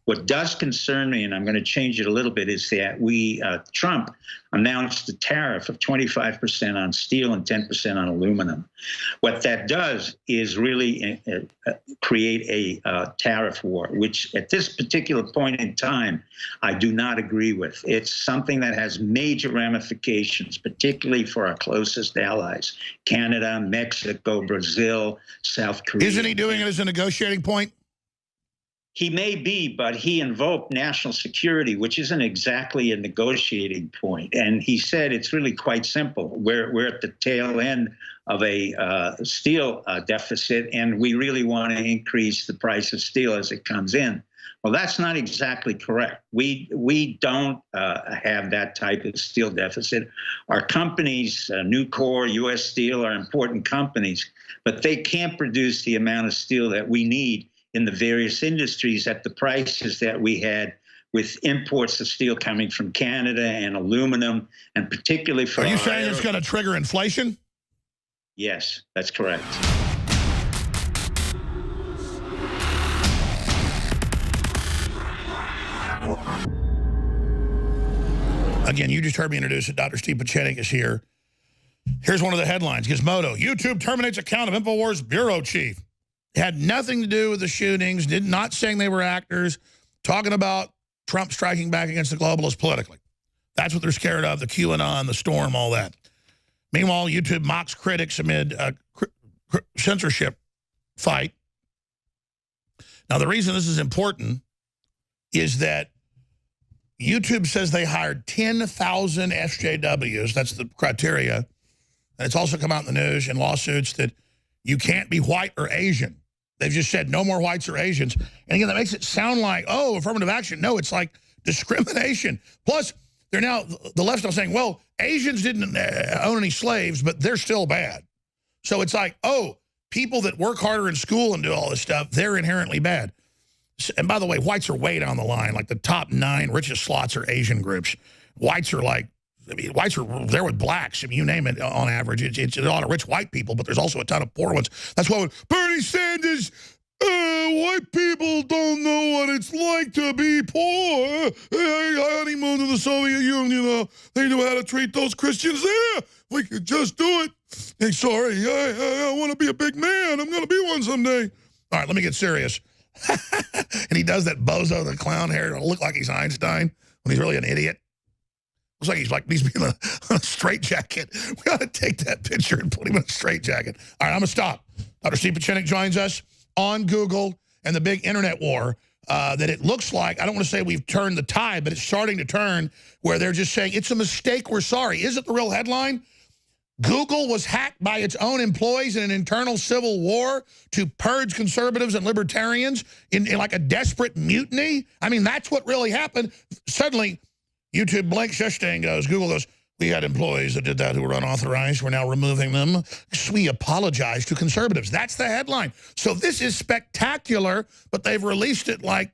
What does concern me, and I'm going to change it a little bit, is that Trump announced a tariff of 25% on steel and 10% on aluminum. What that does is really create a tariff war, which at this particular point in time, I do not agree with. It's something that has major ramifications, particularly for our closest allies, Canada, Mexico, Brazil, South Korea. Isn't he doing it as a negotiating point? He may be, but he invoked national security, which isn't exactly a negotiating point. And he said it's really quite simple. We're at the tail end of a steel deficit, and we really want to increase the price of steel as it comes in. Well, that's not exactly correct. We don't have that type of steel deficit. Our companies, Nucor, U.S. Steel, are important companies, but they can't produce the amount of steel that we need in the various industries at the prices that we had with imports of steel coming from Canada and aluminum, and particularly for... Are you saying it's going to trigger inflation? Yes, that's correct. Again, you just heard me introduce it. Dr. Steve Pieczenik is here. Here's one of the headlines. Gizmodo, YouTube terminates account of InfoWars bureau chief. Had nothing to do with the shootings, not saying they were actors, talking about Trump striking back against the globalists politically. That's what they're scared of, the QAnon, the storm, all that. Meanwhile, YouTube mocks critics amid a censorship fight. Now, the reason this is important is that YouTube says they hired 10,000 SJWs. That's the criteria. And it's also come out in the news in lawsuits that you can't be white or Asian. They've just said no more whites or Asians. And again, that makes it sound like, oh, affirmative action. No, it's like discrimination. Plus, they're now, the left is saying, well, Asians didn't own any slaves, but they're still bad. So it's like, oh, people that work harder in school and do all this stuff, they're inherently bad. And by the way, whites are way down the line. Like the top 9 richest slots are Asian groups. Whites are like, I mean, whites are there with blacks. I mean, you name it, on average. It's a lot of rich white people, but there's also a ton of poor ones. That's why when Bernie Sanders, white people don't know what it's like to be poor. I honeymooned to the Soviet Union. They knew how to treat those Christians there. We could just do it. Hey, sorry, I want to be a big man. I'm going to be one someday. All right, let me get serious. And he does that bozo, the clown hair, to look like he's Einstein when he's really an idiot. Looks like he's being in a straitjacket. We got to take that picture and put him in a straitjacket. All right, I'm going to stop. Dr. Steve Pieczenik joins us on Google and the big internet war that it looks like, I don't want to say we've turned the tide, but it's starting to turn where they're just saying, it's a mistake, we're sorry. Is it the real headline? Google was hacked by its own employees in an internal civil war to purge conservatives and libertarians in like a desperate mutiny? I mean, that's what really happened. Suddenly, YouTube blanks yesterday and goes, Google goes, we had employees that did that who were unauthorized. We're now removing them. We apologize to conservatives. That's the headline. So this is spectacular, but they've released it like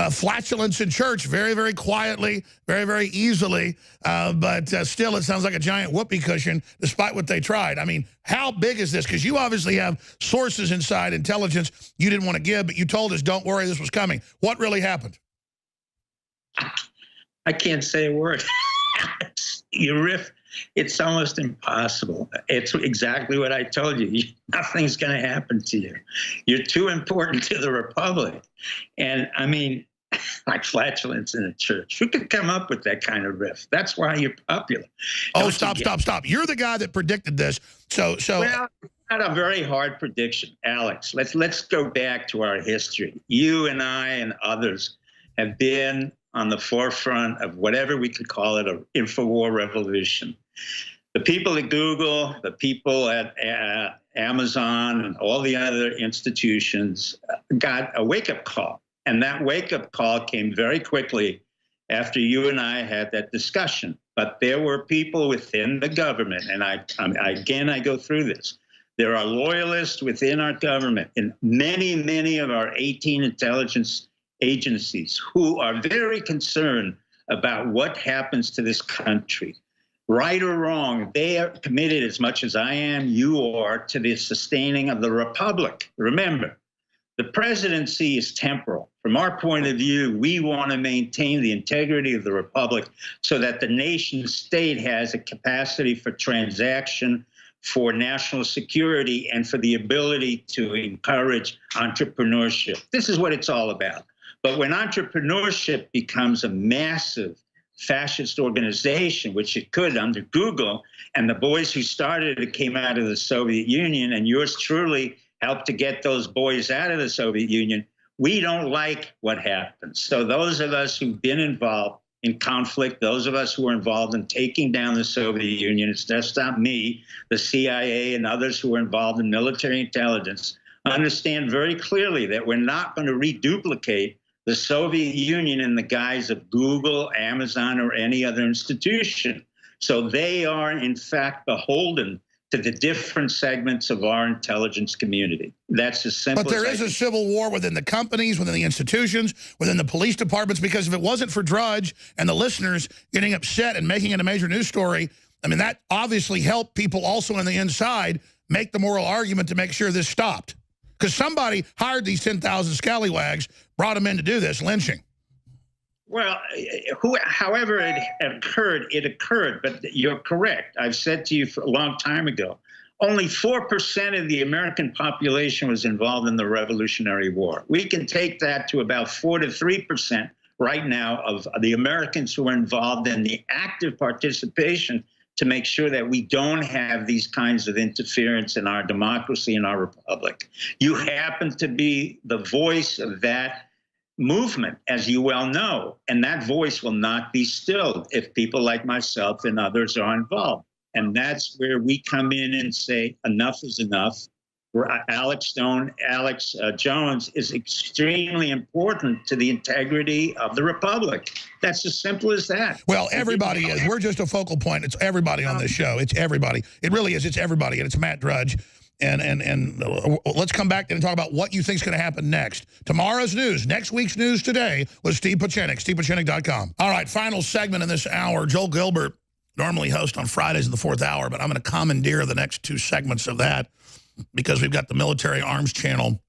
flatulence in church, very, very quietly, very, very easily. But still, it sounds like a giant whoopee cushion, despite what they tried. I mean, how big is this? Because you obviously have sources inside intelligence you didn't want to give, but you told us, don't worry, this was coming. What really happened? I can't say a word. You riff, it's almost impossible. It's exactly what I told you. Nothing's going to happen to you. You're too important to the Republic. And I mean, like flatulence in a church. Who could come up with that kind of riff? That's why you're popular. Oh, stop. You're the guy that predicted this. So well, it's not a very hard prediction, Alex. Let's go back to our history. You and I and others have been on the forefront of whatever we could call it, an InfoWar revolution. The people at Google, the people at Amazon, and all the other institutions got a wake-up call. And that wake-up call came very quickly after you and I had that discussion. But there were people within the government, and I go through this. There are loyalists within our government, and many of our 18 intelligence agencies who are very concerned about what happens to this country. Right or wrong, they are committed as much as I am, you are, to the sustaining of the Republic. Remember, the presidency is temporal. From our point of view, we want to maintain the integrity of the republic so that the nation state has a capacity for transaction, for national security, and for the ability to encourage entrepreneurship. This is what it's all about. But when entrepreneurship becomes a massive fascist organization, which it could under Google, and the boys who started it came out of the Soviet Union, and yours truly helped to get those boys out of the Soviet Union, we don't like what happens. So those of us who've been involved in conflict, those of us who were involved in taking down the Soviet Union, it's just not me, the CIA and others who were involved in military intelligence, understand very clearly that we're not going to reduplicate the Soviet Union in the guise of Google, Amazon, or any other institution. So they are, in fact, beholden to the different segments of our intelligence community. That's as simple. But there is a civil war within the companies, within the institutions, within the police departments, because if it wasn't for Drudge and the listeners getting upset and making it a major news story, I mean, that obviously helped people also on the inside make the moral argument to make sure this stopped. Because somebody hired these 10,000 scallywags, brought them in to do this lynching. Well, however it occurred, but you're correct. I've said to you for a long time ago, only 4% of the American population was involved in the Revolutionary War. We can take that to about 4 to 3% right now of the Americans who are involved in the active participation to make sure that we don't have these kinds of interference in our democracy and our republic. You happen to be the voice of that movement, as you well know, and that voice will not be stilled if people like myself and others are involved. And that's where we come in and say enough is enough. Alex Jones is extremely important to the integrity of the republic. That's as simple as that. Well, everybody is. We're just a focal point. It's everybody on this show. It's everybody. It really is. It's everybody, and it's Matt Drudge. And let's come back and talk about what you think is going to happen next. Tomorrow's news, next week's news today was Steve Pieczenik, StevePieczenik.com. All right, final segment in this hour. Joel Gilbert normally hosts on Fridays in the 4th hour, but I'm going to commandeer the next 2 segments of that because we've got the Military Arms channel,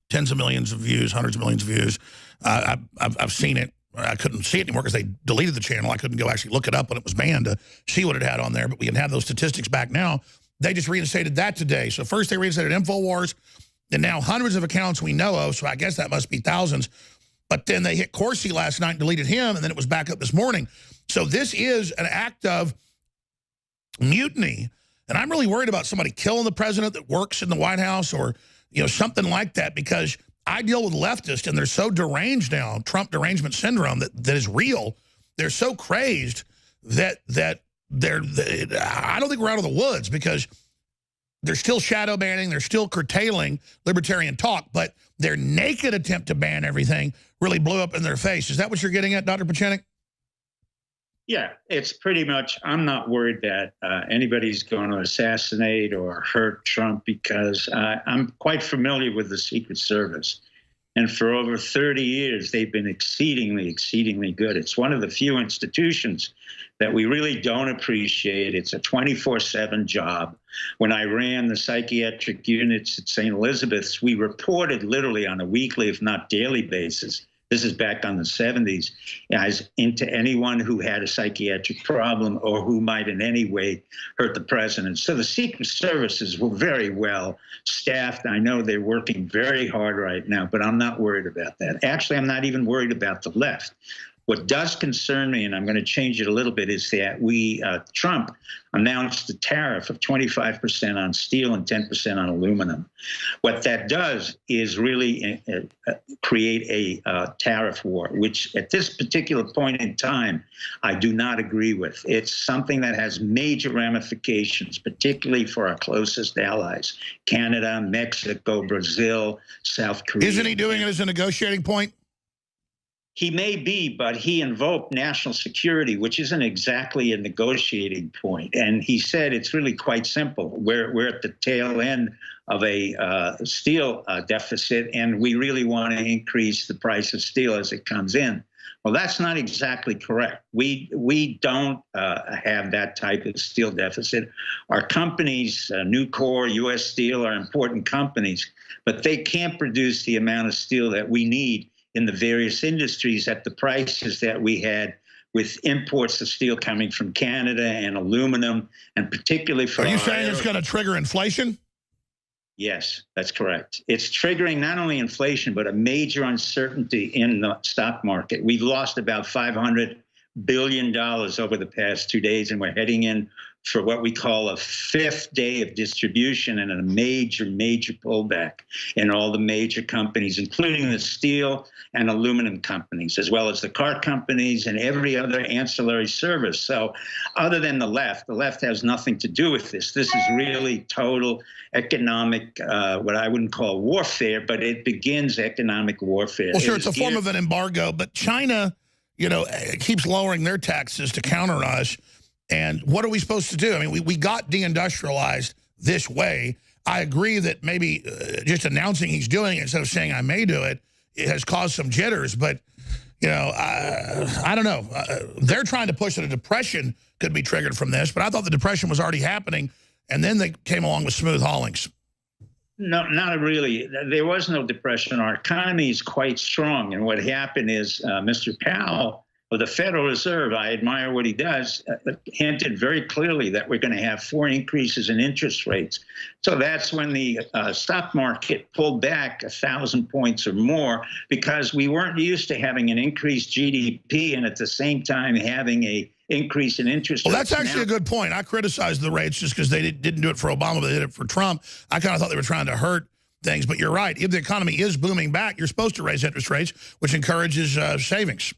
tens of millions of views, hundreds of millions of views. I've seen it. I couldn't see it anymore because they deleted the channel. I couldn't go actually look it up when it was banned to see what it had on there, but we can have those statistics back now. They just reinstated that today. So first they reinstated InfoWars, and now hundreds of accounts we know of, so I guess that must be thousands. But then they hit Corsi last night and deleted him, and then it was back up this morning. So this is an act of mutiny, and I'm really worried about somebody killing the president that works in the White House or something like that, because I deal with leftists, and they're so deranged now, Trump derangement syndrome, that is real. They're so crazed that I don't think we're out of the woods, because they're still shadow banning, they're still curtailing libertarian talk, but their naked attempt to ban everything really blew up in their face. Is that what you're getting at, Dr. Pieczenik? Yeah, it's pretty much, I'm not worried that anybody's going to assassinate or hurt Trump, because I'm quite familiar with the Secret Service. And for over 30 years, they've been exceedingly, exceedingly good. It's one of the few institutions that we really don't appreciate. It's a 24/7 job. When I ran the psychiatric units at St. Elizabeth's, we reported literally on a weekly, if not daily basis. This is back on the 70s, as into anyone who had a psychiatric problem or who might in any way hurt the president. So the Secret Services were very well staffed. I know they're working very hard right now, but I'm not worried about that. Actually, I'm not even worried about the left. What does concern me, and I'm going to change it a little bit, is that Trump announced a tariff of 25% on steel and 10% on aluminum. What that does is really create a tariff war, which at this particular point in time, I do not agree with. It's something that has major ramifications, particularly for our closest allies, Canada, Mexico, Brazil, South Korea. Isn't he doing it as a negotiating point? He may be, but he invoked national security, which isn't exactly a negotiating point. And he said it's really quite simple. We're at the tail end of a steel deficit, and we really want to increase the price of steel as it comes in. Well, that's not exactly correct. We don't have that type of steel deficit. Our companies, Nucor, U.S. Steel, are important companies, but they can't produce the amount of steel that we need in the various industries at the prices that we had with imports of steel coming from Canada and aluminum, and particularly for... Are you saying it's going to trigger inflation? Yes, that's correct. It's triggering not only inflation, but a major uncertainty in the stock market. We've lost about $500 billion over the past 2 days, and we're heading in for what we call a fifth day of distribution and a major, major pullback in all the major companies, including the steel and aluminum companies, as well as the car companies and every other ancillary service. So other than the left has nothing to do with this. This is really total economic, what I wouldn't call warfare, but it begins economic warfare. Well, sure, it's a form of an embargo, but China, you know, keeps lowering their taxes to counter us. And what are we supposed to do? I mean, we got deindustrialized this way. I agree that maybe just announcing he's doing it instead of saying I may do it, it has caused some jitters. But, you know, I don't know. They're trying to push that a depression could be triggered from this. But I thought the depression was already happening. And then they came along with smooth haulings. No, not really. There was no depression. Our economy is quite strong. And what happened is Mr. Powell, of the Federal Reserve, I admire what he does, hinted very clearly that we're going to have 4 increases in interest rates. So that's when the stock market pulled back 1,000 points or more, because we weren't used to having an increased GDP and at the same time having a increase in interest rates. Well, that's actually a good point. I criticized the rates just because they didn't do it for Obama, but they did it for Trump. I kind of thought they were trying to hurt things, but you're right. If the economy is booming back, you're supposed to raise interest rates, which encourages savings.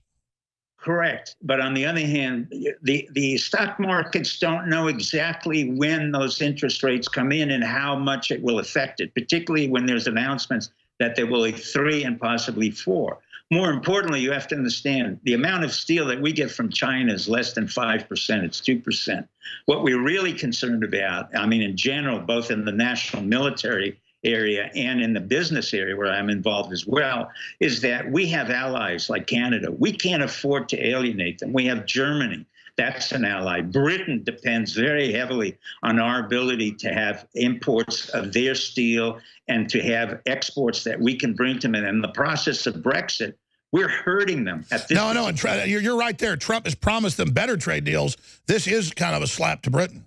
Correct. But on the other hand, the stock markets don't know exactly when those interest rates come in and how much it will affect it, particularly when there's announcements that there will be 3 and possibly 4. More importantly, you have to understand the amount of steel that we get from China is less than 5%. It's 2%. What we're really concerned about, I mean, in general, both in the national military area and in the business area where I'm involved as well, is that we have allies like Canada. We can't afford to alienate them. We have Germany. That's an ally. Britain depends very heavily on our ability to have imports of their steel and to have exports that we can bring to them. And in the process of Brexit, we're hurting them at this. No, and you're right there. Trump has promised them better trade deals. This is kind of a slap to Britain.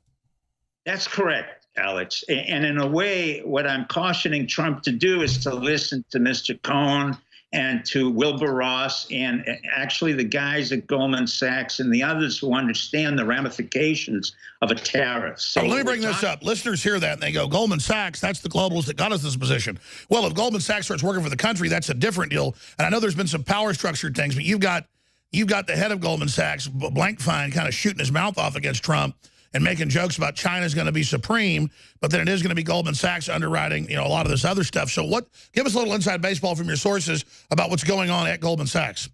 That's correct, Alex. And in a way, what I'm cautioning Trump to do is to listen to Mr. Cohen and to Wilbur Ross and actually the guys at Goldman Sachs and the others who understand the ramifications of a tariff. So let me bring this up. Listeners hear that and they go, Goldman Sachs, that's the globalists that got us this position. Well, if Goldman Sachs starts working for the country, that's a different deal. And I know there's been some power structured things, but you've got the head of Goldman Sachs, Blankfein, kind of shooting his mouth off against Trump and making jokes about China's going to be supreme, but then it is going to be Goldman Sachs underwriting, a lot of this other stuff. So give us a little inside baseball from your sources about what's going on at Goldman Sachs.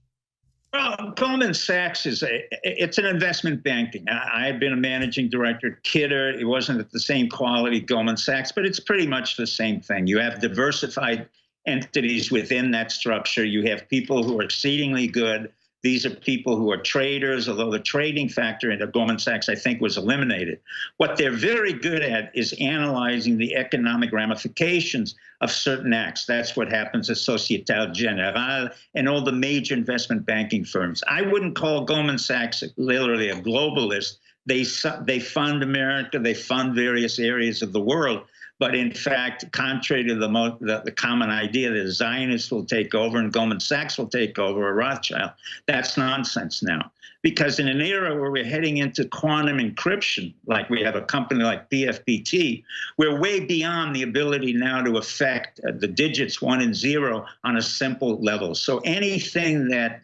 Well, Goldman Sachs it's an investment banking. I've been a managing director at Kidder. It wasn't at the same quality Goldman Sachs, but it's pretty much the same thing. You have diversified entities within that structure. You have people who are exceedingly good. These are people who are traders, although the trading factor at Goldman Sachs, I think, was eliminated. What they're very good at is analyzing the economic ramifications of certain acts. That's what happens at Société Générale and all the major investment banking firms. I wouldn't call Goldman Sachs literally a globalist. They fund America. They fund various areas of the world. But in fact, contrary to the common idea that Zionists will take over and Goldman Sachs will take over, or Rothschild, that's nonsense now. Because in an era where we're heading into quantum encryption, like we have a company like PFPT, we're way beyond the ability now to affect the digits 1 and 0 on a simple level. So anything that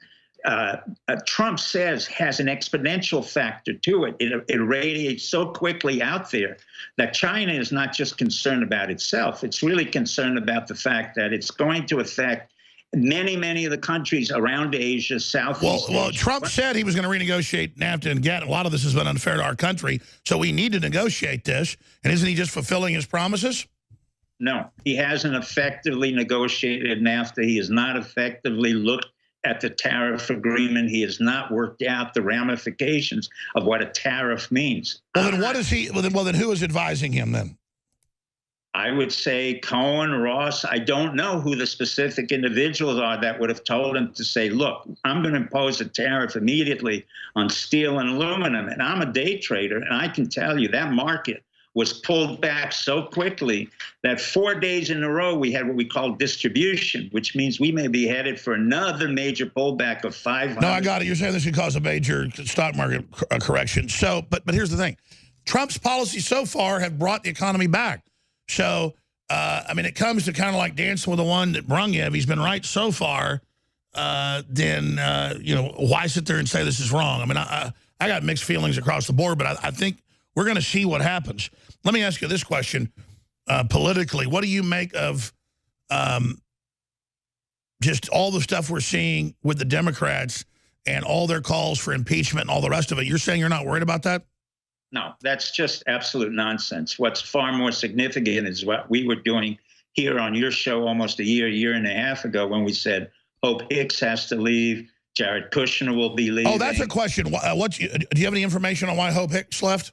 Trump says has an exponential factor to it. It radiates so quickly out there that China is not just concerned about itself. It's really concerned about the fact that it's going to affect many, many of the countries around Asia, Southeast Asia. Well, Trump said he was going to renegotiate NAFTA and GATT. A lot of this has been unfair to our country, so we need to negotiate this. And isn't he just fulfilling his promises? No, he hasn't effectively negotiated NAFTA. He has not effectively looked at the tariff agreement. He has not worked out the ramifications of what a tariff means. Well, then what is he? Well, then who is advising him then? I would say Cohen, Ross. I don't know who the specific individuals are that would have told him to say, look, I'm going to impose a tariff immediately on steel and aluminum. And I'm a day trader, and I can tell you that market was pulled back so quickly that 4 days in a row we had what we call distribution, which means we may be headed for another major pullback of 500. No, I got it. You're saying this could cause a major stock market correction. So, but here's the thing. Trump's policies so far have brought the economy back. So, I mean, it comes to kind of like dancing with the one that brung you. If he's been right so far, then, you know, why sit there and say this is wrong? I mean, I got mixed feelings across the board, but I think we're going to see what happens. Let me ask you this question. Politically, what do you make of just all the stuff we're seeing with the Democrats and all their calls for impeachment and all the rest of it? You're saying you're not worried about that? No, that's just absolute nonsense. What's far more significant is what we were doing here on your show almost a year and a half ago when we said Hope Hicks has to leave, Jared Kushner will be leaving. Oh, that's a question. Do you have any information on why Hope Hicks left?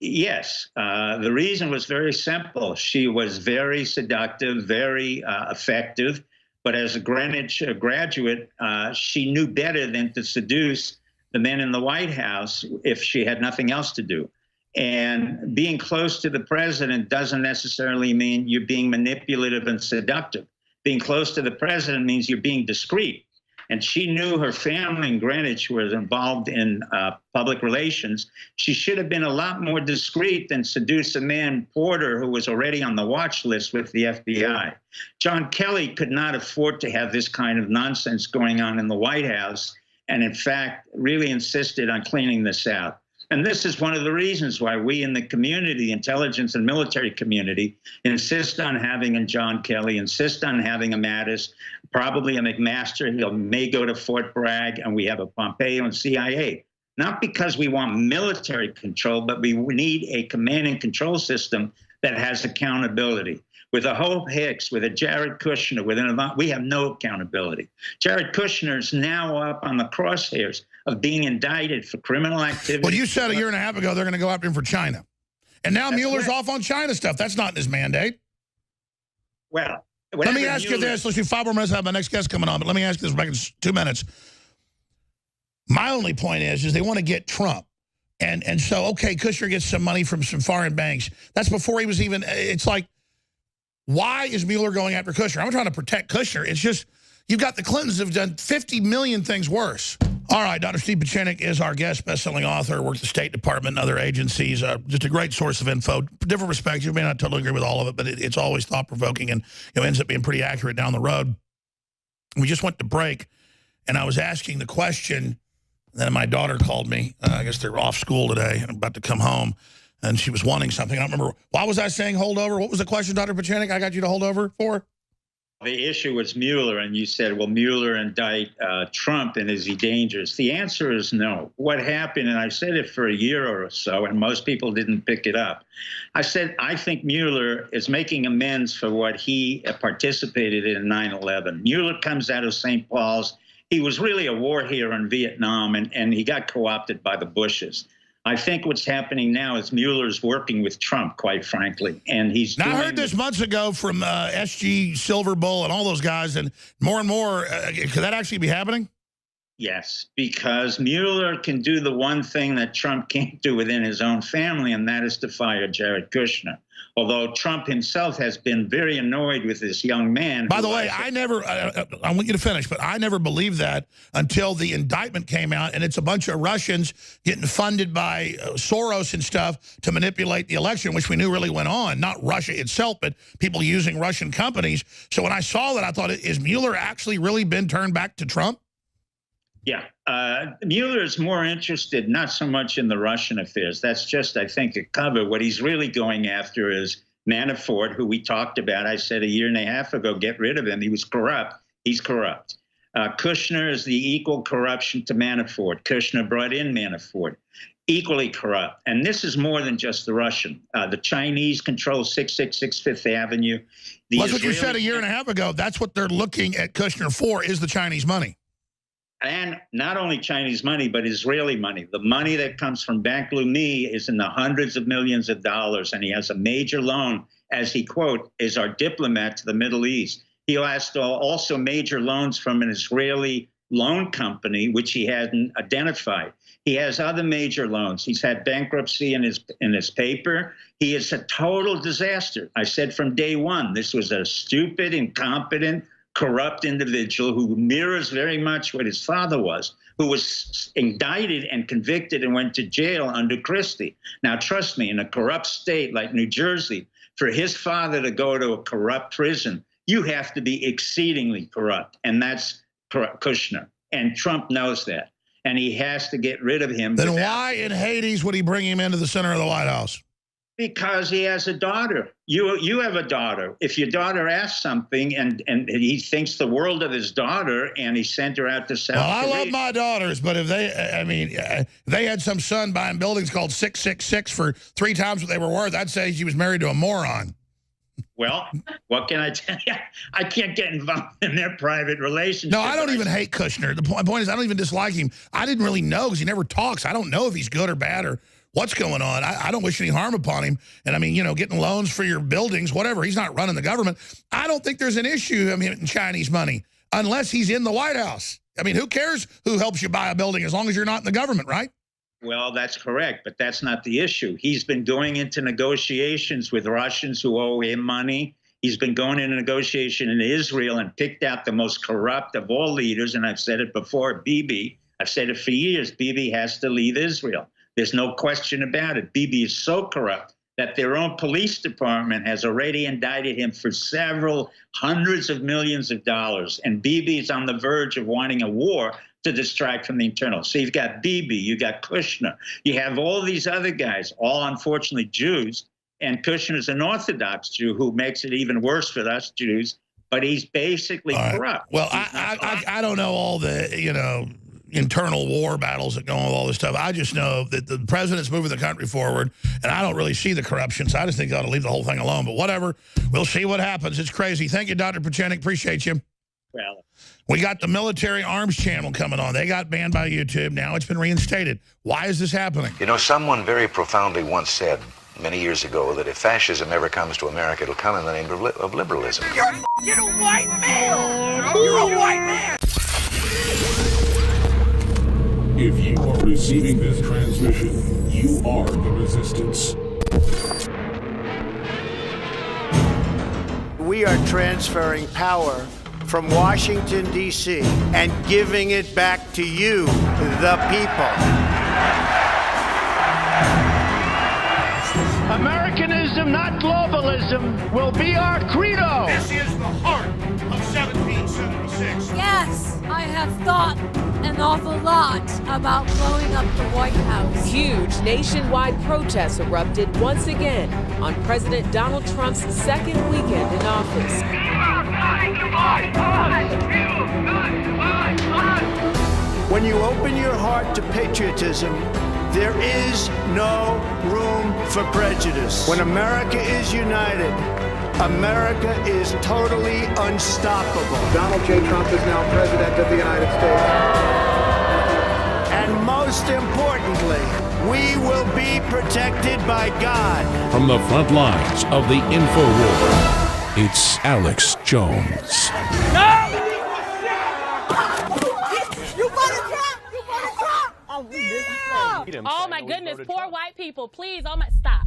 Yes. The reason was very simple. She was very seductive, very effective. But as a Greenwich graduate, she knew better than to seduce the men in the White House if she had nothing else to do. And being close to the president doesn't necessarily mean you're being manipulative and seductive. Being close to the president means you're being discreet. And she knew her family in Greenwich was involved in public relations. She should have been a lot more discreet than seduce a man, Porter, who was already on the watch list with the FBI. John Kelly could not afford to have this kind of nonsense going on in the White House, and in fact, really insisted on cleaning this out. And this is one of the reasons why we in the community, intelligence and military community, insist on having a John Kelly, insist on having a Mattis, probably a McMaster. He may go to Fort Bragg, and we have a Pompeo and CIA. Not because we want military control, but we need a command and control system that has accountability. With a Hope Hicks, with a Jared Kushner, we have no accountability. Jared Kushner is now up on the crosshairs of being indicted for criminal activity. Well, you said a year and a half ago they're going to go after him for China. And now Mueller's off on China stuff. That's not in his mandate. Well, let me ask you this. Let's do 5 more minutes. I have my next guest coming on. But let me ask you this back in 2 minutes. My only point is they want to get Trump. And so, okay, Kushner gets some money from some foreign banks. That's before he was even, it's like, why is Mueller going after Kushner? I'm not trying to protect Kushner. It's just, you've got the Clintons have done 50 million things worse. All right, Dr. Steve Pieczenik is our guest, best-selling author, worked at the State Department and other agencies. Just a great source of info. Different respects. You may not totally agree with all of it, but it's always thought-provoking and ends up being pretty accurate down the road. We just went to break, and I was asking the question, then my daughter called me. I guess they're off school today and about to come home. And she was wanting something. I don't remember. Why was I saying hold over? What was the question, Dr. Pieczenik, I got you to hold over for? The issue was Mueller, and you said, will Mueller indict Trump, and is he dangerous? The answer is no. What happened, and I've said it for a year or so, and most people didn't pick it up. I said, I think Mueller is making amends for what he participated in 9/11. Mueller comes out of St. Paul's. He was really a war hero in Vietnam, and he got co-opted by the Bushes. I think what's happening now is Mueller's working with Trump, quite frankly, and he's. Now, I heard this months ago from SG Silverbull and all those guys, and more, could that actually be happening? Yes, because Mueller can do the one thing that Trump can't do within his own family, and that is to fire Jared Kushner. Although Trump himself has been very annoyed with this young man. By the way, I want you to finish, but I never believed that until the indictment came out, and it's a bunch of Russians getting funded by Soros and stuff to manipulate the election, which we knew really went on. Not Russia itself, but people using Russian companies. So when I saw that, I thought, is Mueller actually really been turned back to Trump? Yeah. Mueller is more interested not so much in the Russian affairs. That's just, I think, a cover. What he's really going after is Manafort, who we talked about. I said a year and a half ago, get rid of him. He was corrupt. He's corrupt. Kushner is the equal corruption to Manafort. Kushner brought in Manafort. Equally corrupt. And this is more than just the Russian. The Chinese control 666 Fifth Avenue. That's what you said a year and a half ago. That's what they're looking at Kushner for, is the Chinese money. And not only Chinese money, but Israeli money. The money that comes from Bank Leumi is in the hundreds of millions of dollars, and he has a major loan as he, quote, is our diplomat to the Middle East. He lost also major loans from an Israeli loan company, which he hadn't identified. He has other major loans. He's had bankruptcy in his paper. He is a total disaster. I said from day one, this was a stupid, incompetent, corrupt individual who mirrors very much what his father was, who was indicted and convicted and went to jail under Christie. Now, trust me, in a corrupt state like New Jersey, for his father to go to a corrupt prison, you have to be exceedingly corrupt, and that's Kushner. And Trump knows that, and he has to get rid of him. Then why in Hades would he bring him into the center of the White House? Because he has a daughter. You have a daughter. If your daughter asks something and he thinks the world of his daughter and he sent her out to South Korea. Well, I love my daughters, but if they had some son buying buildings called 666 for 3 times what they were worth, I'd say she was married to a moron. Well, what can I tell you? I can't get involved in their private relationship. No, I don't even hate Kushner. The point is I don't even dislike him. I didn't really know because he never talks. I don't know if he's good or bad or what's going on. I don't wish any harm upon him. And I mean, you know, getting loans for your buildings, whatever. He's not running the government. I don't think there's an issue of him in Chinese money unless he's in the White House. I mean, who cares who helps you buy a building as long as you're not in the government, right? Well, that's correct, but that's not the issue. He's been going into negotiations with Russians who owe him money. He's been going into negotiation in Israel and picked out the most corrupt of all leaders, and I've said it before, Bibi. I've said it for years. Bibi has to leave Israel. There's no question about it. Bibi is so corrupt that their own police department has already indicted him for several hundreds of millions of dollars, and Bibi is on the verge of wanting a war to distract from the internal. So you've got Bibi, you got Kushner, you have all these other guys, all unfortunately Jews, and Kushner's an Orthodox Jew who makes it even worse for us Jews, but he's basically corrupt. Well, I don't know all the, you know, internal war battles that go on with all this stuff. I just know that the president's moving the country forward, and I don't really see the corruption, so I just think they ought to leave the whole thing alone. But whatever, we'll see what happens. It's crazy. Thank you, Dr. Pieczenik. Appreciate you. Well, we got the military arms channel coming on. They got banned by YouTube. Now it's been reinstated. Why is this happening? You know, someone very profoundly once said many years ago that if fascism ever comes to America, it'll come in the name of liberalism. You're a white man! You're a white man! If you are receiving this transmission, you are the resistance. We are transferring power from Washington, D.C., and giving it back to you, the people. Americanism, not globalism, will be our credo. This is the heart of 1776. Yes, I have thought an awful lot about blowing up the White House. Huge nationwide protests erupted once again on President Donald Trump's second weekend in office. When you open your heart to patriotism, there is no room for prejudice. When America is united, America is totally unstoppable. Donald J. Trump is now President of the United States. And most importantly, we will be protected by God. From the front lines of the info war, it's Alex Jones. No! Oh my goodness, poor white people, please, oh my, stop.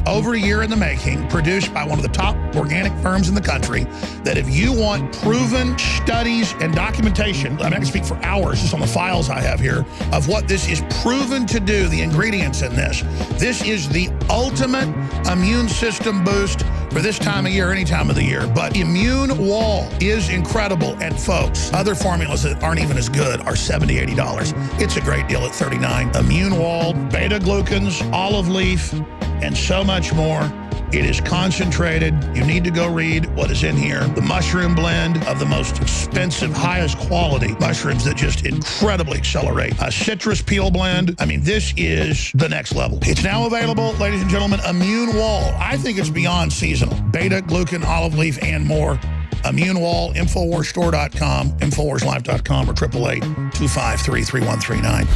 Over a year in the making, produced by one of the top organic firms in the country, that if you want proven studies and documentation, I mean, I can speak for hours just on the files I have here, of what this is proven to do, the ingredients in this. This is the ultimate immune system boost for this time of year, any time of the year. But Immune Wall is incredible. And folks, other formulas that aren't even as good are $70, $80. It's a great deal at $39. Immune Wall, beta-glucans, olive leaf, and so much more. It is concentrated. You need to go read what is in here. The mushroom blend of the most expensive, highest quality mushrooms that just incredibly accelerate. A citrus peel blend. I mean, this is the next level. It's now available, ladies and gentlemen, Immune Wall. I think it's beyond seasonal. Beta, glucan, olive leaf, and more. Immune Wall, InfoWarsStore.com, InfoWarsLife.com, or 888-253-3139.